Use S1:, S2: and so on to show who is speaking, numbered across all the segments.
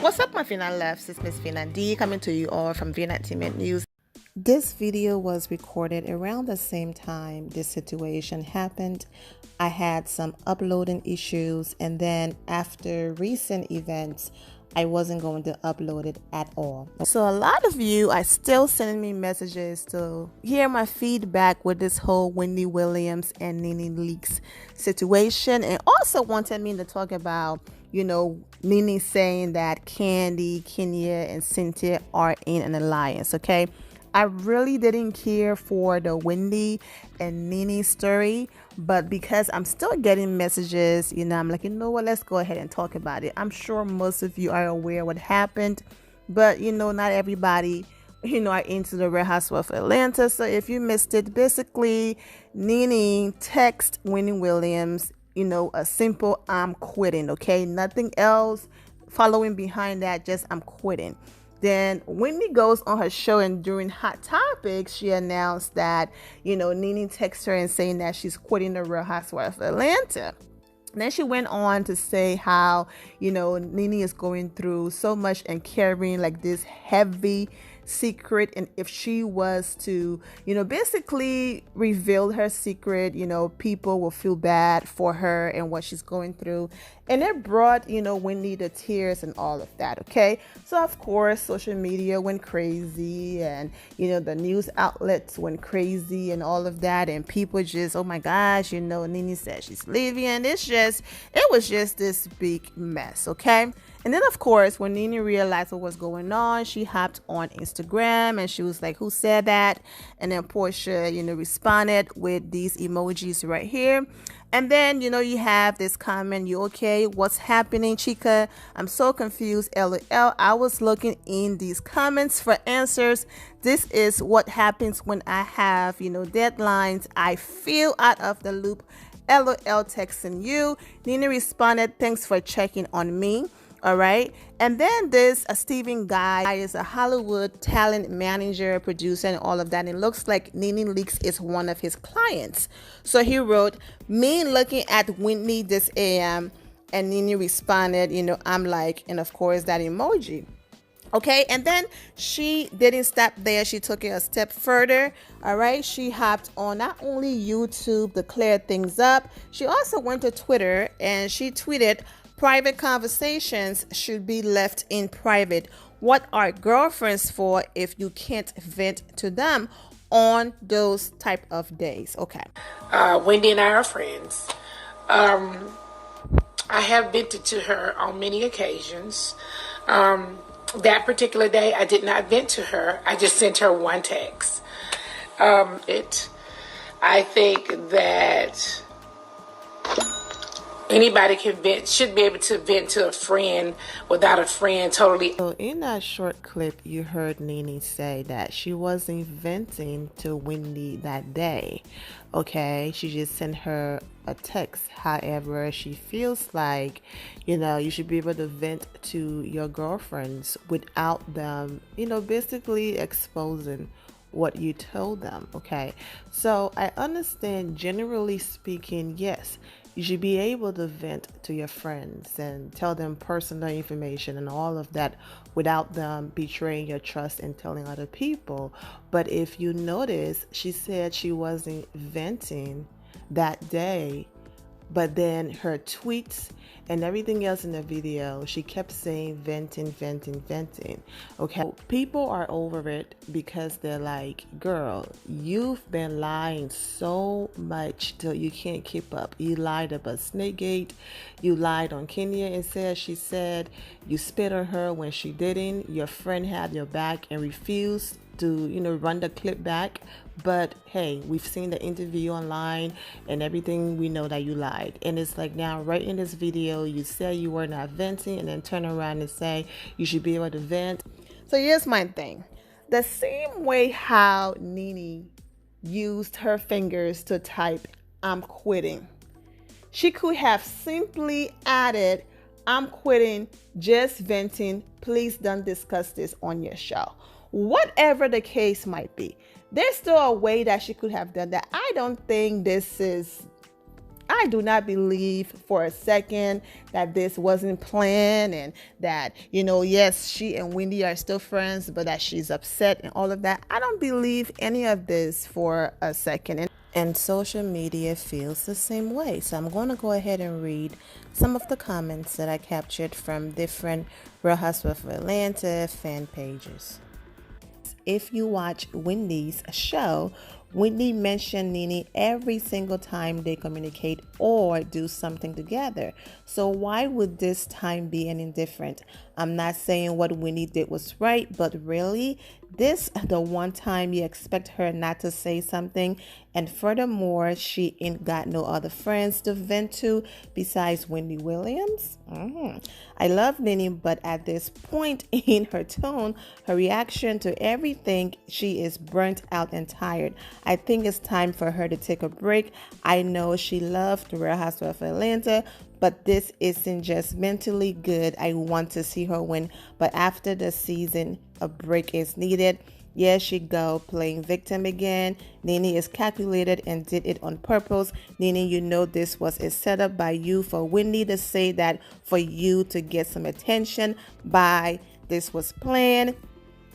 S1: What's up, my Finna loves? It's Miss Finna D coming to you all from Finna Entertainment News. This video was recorded around the same time this situation happened. I had some uploading issues, and then after recent events, I wasn't going to upload it at all. So a lot of you are still sending me messages to hear my feedback with this whole Wendy Williams and Nene leaks situation, and also wanted me to talk about, Nene saying that Candy, Kenya, and Cynthia are in an alliance, okay? I really didn't care for the Wendy and Nene story, but because I'm still getting messages, I'm like, what, let's go ahead and talk about it. I'm sure most of you are aware what happened, but not everybody, are into the Real Housewives of Atlanta. So if you missed it, basically, Nene text Wendy Williams, a simple "I'm quitting," okay? Nothing else following behind that, just "I'm quitting." Then Wendy goes on her show, and during Hot Topics, she announced that, Nene texted her and saying that she's quitting the Real Housewives of Atlanta. Then she went on to say how, Nene is going through so much and carrying like this heavy secret. And if she was to, basically reveal her secret, people will feel bad for her and what she's going through. And it brought, Wendy to tears and all of that. Okay. So, of course, social media went crazy, and, the news outlets went crazy and all of that. And people just, oh my gosh, Nene said she's leaving. And it was just this big mess. Okay. And then, of course, when Nene realized what was going on, she hopped on Instagram and she was like, "Who said that?" And then Portia, responded with these emojis right here. And then, you have this comment: "You okay? What's happening, Chica? I'm so confused. LOL. I was looking in these comments for answers. This is what happens when I have, deadlines. I feel out of the loop. LOL, texting you." Nene responded, "Thanks for checking on me." All right. And then this Steven guy is a Hollywood talent manager, producer, and all of that. And it looks like Nene Leakes is one of his clients. So he wrote, "Me looking at Whitney this AM." And Nene responded, "I'm like," and of course that emoji. Okay, and then she didn't stop there. She took it a step further. All right, she hopped on not only YouTube to clear things up, she also went to Twitter and she tweeted, "Private conversations should be left in private. What are girlfriends for if you can't vent to them on those type of days?" Okay.
S2: Wendy and I are friends. I have vented to her on many occasions. That particular day, I did not vent to her. I just sent her one text. I think that anybody should be able to vent to a friend without a friend totally.
S1: So in that short clip, you heard Nene say that she wasn't venting to Wendy that day. Okay, she just sent her a text. However, she feels like, you should be able to vent to your girlfriends without them, basically exposing what you told them. Okay, so I understand, generally speaking, yes, you should be able to vent to your friends and tell them personal information and all of that without them betraying your trust and telling other people. But if you notice, she said she wasn't venting that day, but then her tweets and everything else in the video, she kept saying venting, venting, venting. Okay, people are over it because they're like, "Girl, you've been lying so much till you can't keep up. You lied about Snakegate, you lied on Kenya and said she said, you spit on her when she didn't. Your friend had your back and refused to run the clip back, but hey, we've seen the interview online and everything. We know that you lied." And it's like, now right in this video, you say you were not venting and then turn around and say you should be able to vent. So here's my thing: the same way how Nene used her fingers to type "I'm quitting," she could have simply added "I'm quitting, just venting. Please don't discuss this on your show." Whatever the case might be, there's still a way that she could have done that. I don't think I do not believe for a second that this wasn't planned and that, yes, she and Wendy are still friends, but that she's upset and all of that. I don't believe any of this for a second. And social media feels the same way. So I'm going to go ahead and read some of the comments that I captured from different Real Housewives of Atlanta fan pages. If you watch Wendy's show, Wendy mentioned Nene every single time they communicate or do something together. So why would this time be any different? I'm not saying what Wendy did was right, but really, this the one time you expect her not to say something, and furthermore, she ain't got no other friends to vent to besides Wendy Williams. I love Nene, but at this point in her tone, her reaction to everything, she is burnt out and tired. I think it's time for her to take a break. I know she loved the Real Housewives of Atlanta, but this isn't just mentally good. I want to see her win, but after the season, a break is needed. Yes, she go playing victim again. Nene is calculated and did it on purpose. Nene, you know this was a setup by you for Wendy to say that for you to get some attention. By this was planned.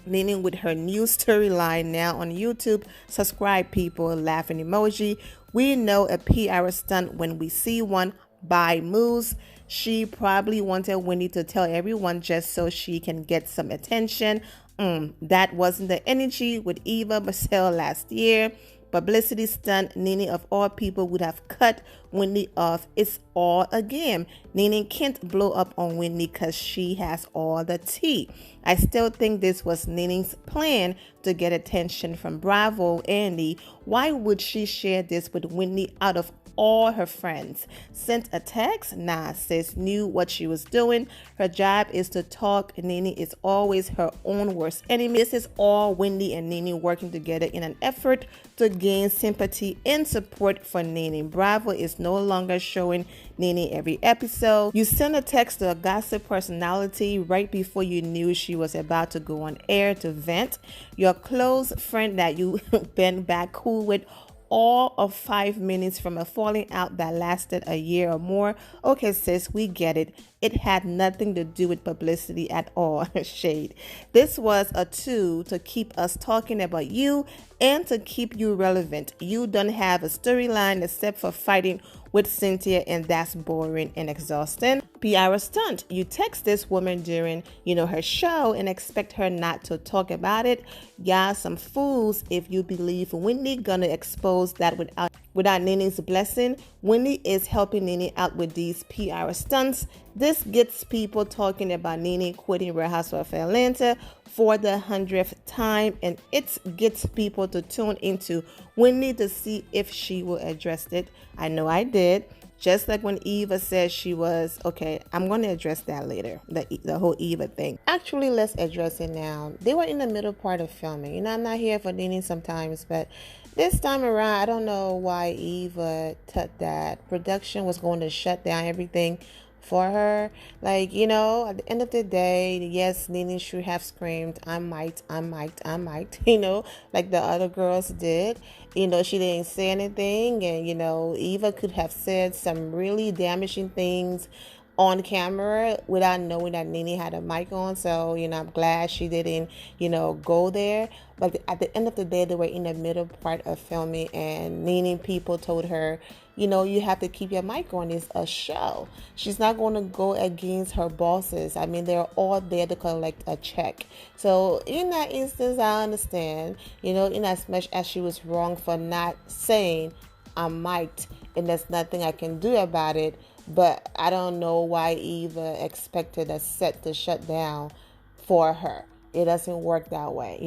S1: Nene with her new storyline now on YouTube. Subscribe, people. Laughing emoji. We know a PR stunt when we see one. By moves. She probably wanted Wendy to tell everyone just so she can get some attention. That wasn't the energy with Eva Marcel last year. Publicity stunt. Nene of all people would have cut Wendy off. It's all a game. Nene can't blow up on Wendy because she has all the tea. I still think this was Nene's plan to get attention from Bravo Andy. Why would she share this with Wendy out of all her friends? Sent a text? Nah, sis knew what she was doing. Her job is to talk. Nene is always her own worst enemy. This is all Wendy and Nene working together in an effort to gain sympathy and support for Nene. Bravo is no longer showing Nene every episode. You sent a text to a gossip personality right before you knew she was about to go on air to vent. Your close friend that you been back cool with all of 5 minutes from a falling out that lasted a year or more. Okay, sis, we get it. It had nothing to do with publicity at all. Shade. This was a tool to keep us talking about you and to keep you relevant. You don't have a storyline except for fighting with Cynthia, and that's boring and exhausting. PR stunt. You text this woman during, her show and expect her not to talk about it. Y'all some fools if you believe Wendy gonna expose that without Nene's blessing. Wendy is helping Nene out with these PR stunts. This gets people talking about Nene quitting Real Housewives of Atlanta for the 100th time, and it gets people to tune into Wendy to see if she will address it. I know I did. Just like when Eva said she was, okay, I'm going to address that later, the whole Eva thing. Actually, let's address it now. They were in the middle part of filming. I'm not here for Nene sometimes, but this time around, I don't know why Eva thought that production was going to shut down everything for her. At the end of the day, yes, Nene should have screamed, I might, like the other girls did. She didn't say anything, and, Eva could have said some really damaging things on camera without knowing that Nene had a mic on. So, I'm glad she didn't, go there. But at the end of the day, they were in the middle part of filming, and Nene people told her, you have to keep your mic on. It's a show. She's not going to go against her bosses. I mean, they're all there to collect a check. So in that instance, I understand, in as much as she was wrong for not saying I'm mic'd and there's nothing I can do about it. But I don't know why Eva expected a set to shut down for her. It doesn't work that way,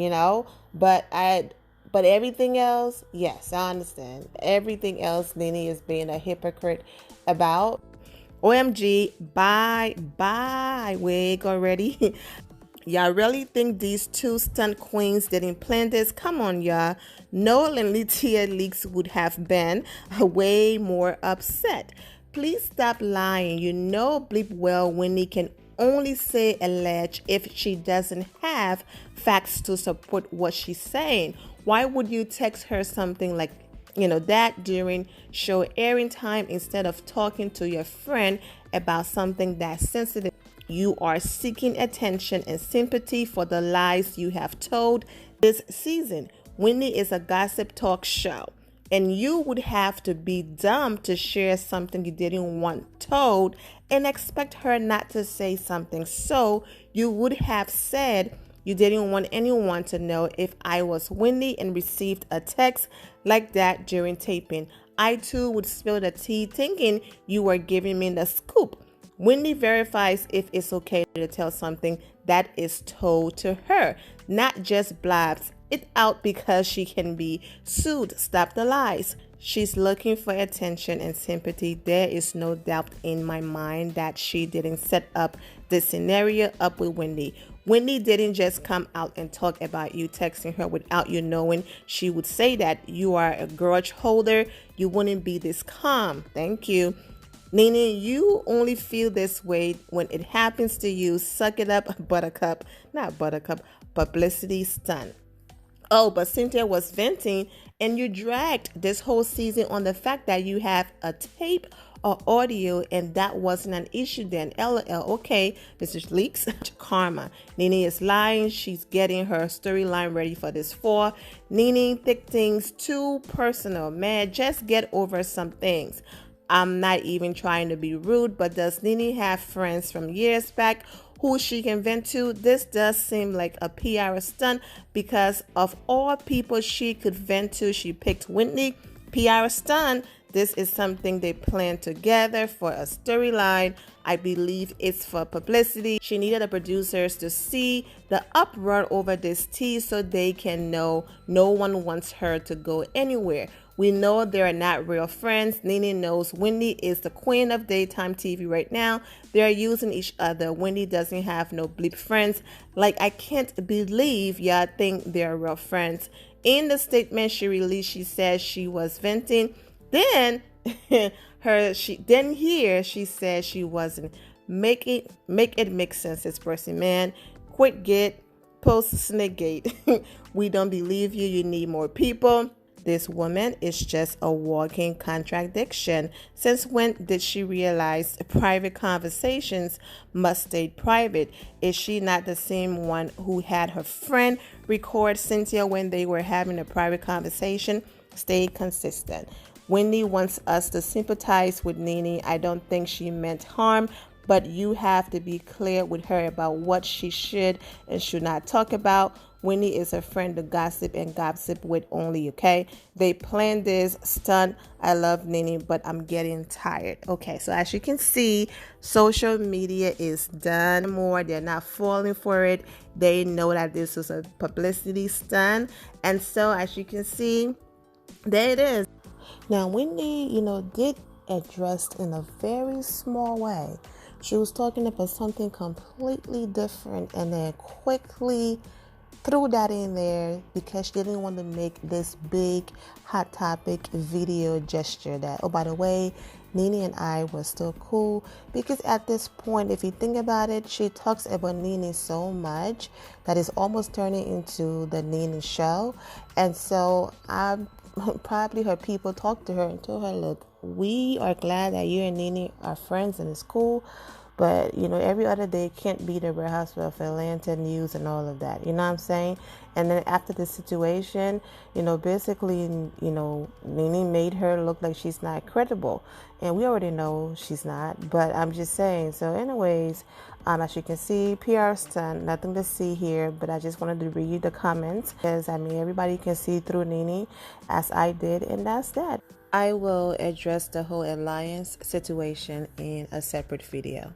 S1: But everything else, yes, I understand. Everything else, Nene is being a hypocrite about. OMG, bye, wig already. Y'all really think these two stunt queens didn't plan this? Come on, y'all. Noel and Letitia Leaks would have been way more upset. Please stop lying. Bleep well Wendy can only say allege if she doesn't have facts to support what she's saying. Why would you text her something like that during show airing time instead of talking to your friend about something that's sensitive. You are seeking attention and sympathy for the lies you have told this season. Wendy is a gossip talk show, and you would have to be dumb to share something you didn't want told and expect her not to say something. So you would have said you didn't want anyone to know. If I was Wendy and received a text like that during taping, I too would spill the tea thinking you were giving me the scoop. Wendy verifies if it's okay to tell something that is told to her, not just blabs it out because she can be sued. Stop the lies. She's looking for attention and sympathy. There is no doubt in my mind that she didn't set up this scenario up with Wendy. Wendy didn't just come out and talk about you texting her without you knowing. She would say that you are a grudge holder. You wouldn't be this calm. Thank you. Nene, you only feel this way when it happens to you. Suck it up, buttercup. Not buttercup, publicity stunt. Oh, but Cynthia was venting, and you dragged this whole season on the fact that you have a tape or audio, and that wasn't an issue then. LOL. Okay, Mr. Leaks. Karma. Nene is lying. She's getting her storyline ready for this fall. Nene, thick things too personal. Man, just get over some things. I'm not even trying to be rude, but does Nene have friends from years back who she can vent to? This does seem like a PR stunt because of all people she could vent to, she picked Wendy. PR stunt. This is something they planned together for a storyline. I believe it's for publicity. She needed the producers to see the uproar over this tea so they can know no one wants her to go anywhere. We know they are not real friends. Nene knows Wendy is the queen of daytime TV right now. They're using each other. Wendy doesn't have no bleep friends. Like, I can't believe y'all think they're real friends. In the statement she released, she said she was venting. Then she said she wasn't. Make it make sense, this person, man. Quit get post snake gate. We don't believe you. You need more people. This woman is just a walking contradiction. Since when did she realize private conversations must stay private? Is she not the same one who had her friend record Cynthia when they were having a private conversation? Stay consistent. Wendy wants us to sympathize with Nene. I don't think she meant harm, but you have to be clear with her about what she should and should not talk about. Wendy is a friend to gossip and gossip with only, okay? They planned this stunt. I love Nene, but I'm getting tired. Okay, so as you can see, social media is done more. They're not falling for it. They know that this was a publicity stunt. And so as you can see, there it is. Now, Wendy, did address in a very small way. She was talking about something completely different and then quickly threw that in there because she didn't want to make this big hot topic video gesture that, oh, by the way, Nene and I were still cool. Because at this point, if you think about it, she talks about Nene so much that it's almost turning into the Nene show. And so probably her people talked to her and told her, look, we are glad that you and Nene are friends and it's cool. But, every other day can't be the Real Housewives of Atlanta news and all of that. You know what I'm saying? And then after the situation, basically, Nene made her look like she's not credible. And we already know she's not. But I'm just saying. So anyways, as you can see, PR stunt, nothing to see here. But I just wanted to read the comments. Because, everybody can see through Nene as I did. And that's that. I will address the whole alliance situation in a separate video.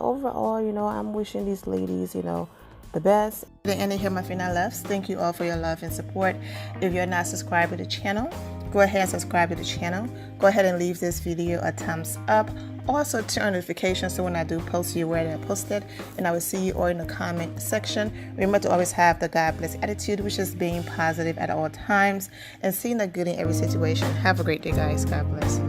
S1: Overall, I'm wishing these ladies, the best. The end of here, my final loves. Thank you all for your love and support. If you're not subscribed to the channel, go ahead and subscribe to the channel. Go ahead and leave this video a thumbs up. Also, turn on notifications so when I do post, you're aware that I posted. And I will see you all in the comment section. Remember to always have the God bless attitude, which is being positive at all times and seeing the good in every situation. Have a great day, guys. God bless.